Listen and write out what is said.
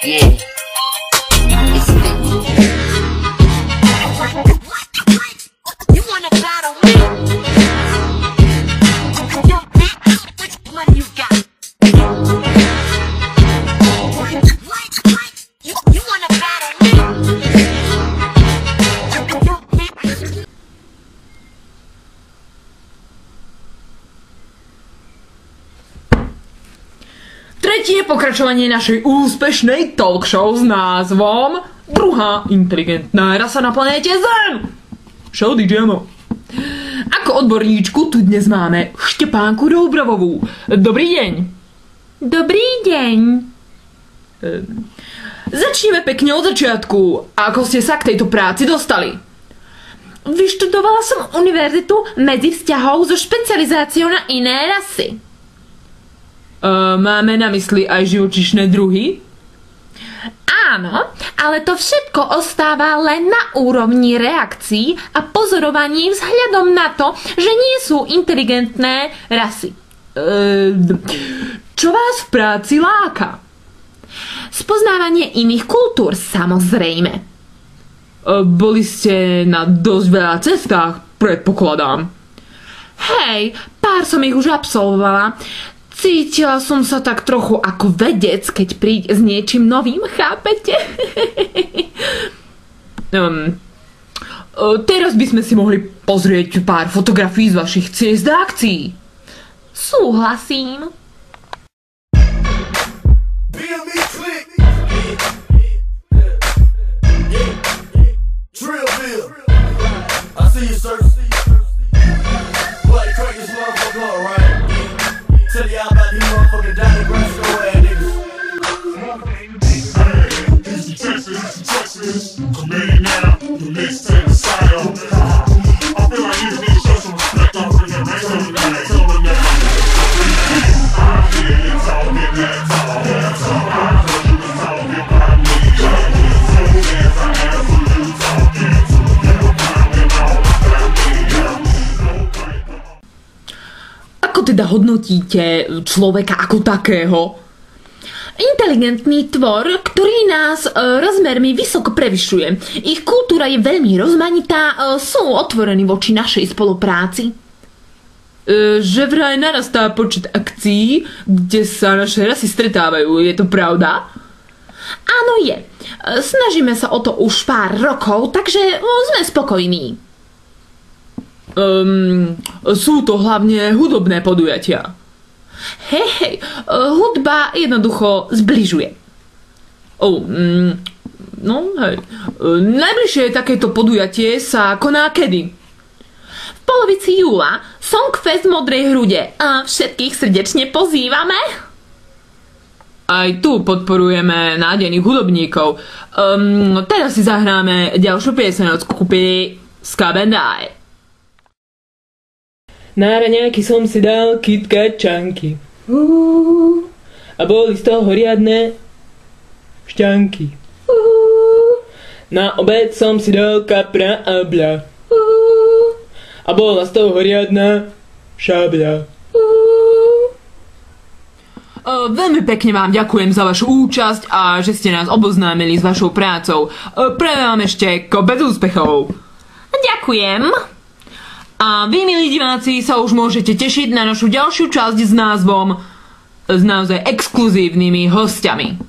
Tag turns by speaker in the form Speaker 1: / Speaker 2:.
Speaker 1: Yeah. You wanna battle me? Which one you got? You wanna battle me?
Speaker 2: Tretie pokračovanie našej úspešnej talk show s názvom Druhá inteligentná rasa na planéte Zem. Show DJmo. Ako odborníčku tu dnes máme Štepánku Doubrovovú. Dobrý deň.
Speaker 3: Dobrý deň.
Speaker 2: Začneme pekne od začiatku. Ako ste sa k tejto práci dostali?
Speaker 3: Vyštudovala som univerzitu medzivzťahov so špecializáciou na iné rasy.
Speaker 2: Máme na mysli aj živočíšne druhy?
Speaker 3: Áno, ale to všetko ostáva len na úrovni reakcií a pozorovaní vzhľadom na to, že nie sú inteligentné rasy.
Speaker 2: Čo vás v práci láka?
Speaker 3: Spoznávanie iných kultúr, samozrejme.
Speaker 2: Boli ste na dosť veľa cestách, predpokladám.
Speaker 3: Hej, pár som ich už absolvovala. Cítila som sa tak trochu ako vedec, keď príď s niečím novým, chápete?
Speaker 2: Teraz by sme si mohli pozrieť pár fotografií z vašich ciest a akcií.
Speaker 3: Súhlasím.
Speaker 4: Tell y'all about these motherfucking Johnny Brasco ass niggas. Houston, Texas, committing now, the mixtape is side on. I feel like these niggas show some respect off in their ranks on the night. Tell them that I hear you talking that talk. I heard you was talking about me. So as I answer you talking to you, I'm all about me.
Speaker 2: Ako teda hodnotíte človeka ako takého?
Speaker 3: Inteligentný tvor, ktorý nás rozmermi vysoko prevyšuje. Ich kultúra je veľmi rozmanitá, sú otvorení voči našej spolupráci.
Speaker 2: Že vraj narastá počet akcií, kde sa naše rasy stretávajú. Je to pravda?
Speaker 3: Áno, je. Snažíme sa o to už pár rokov, takže sme spokojní.
Speaker 2: Sú to hlavne hudobné podujatia.
Speaker 3: Hej, hudba jednoducho zbližuje.
Speaker 2: Najbližšie takéto podujatie sa koná kedy?
Speaker 3: V polovici júla, Songfest Modrej hrude. A všetkých srdečne pozývame.
Speaker 2: Aj tu podporujeme nádejných hudobníkov. Teraz si zahráme ďalšiu pieseň od skupiny Skabendaj. Na raňajky som si dal KitKat čanky. A boli z toho riadne šťanky. Na obed som si dal kapra a bľa. A bola z toho riadna šabľa. Veľmi pekne vám ďakujem za vašu účasť a že ste nás oboznámili s vašou prácou. Prajem vám ešte kopec úspechov.
Speaker 3: Ďakujem.
Speaker 2: A vy, milí diváci, sa už môžete tešiť na našu ďalšiu časť s názvom s naozaj exkluzívnymi hostiami.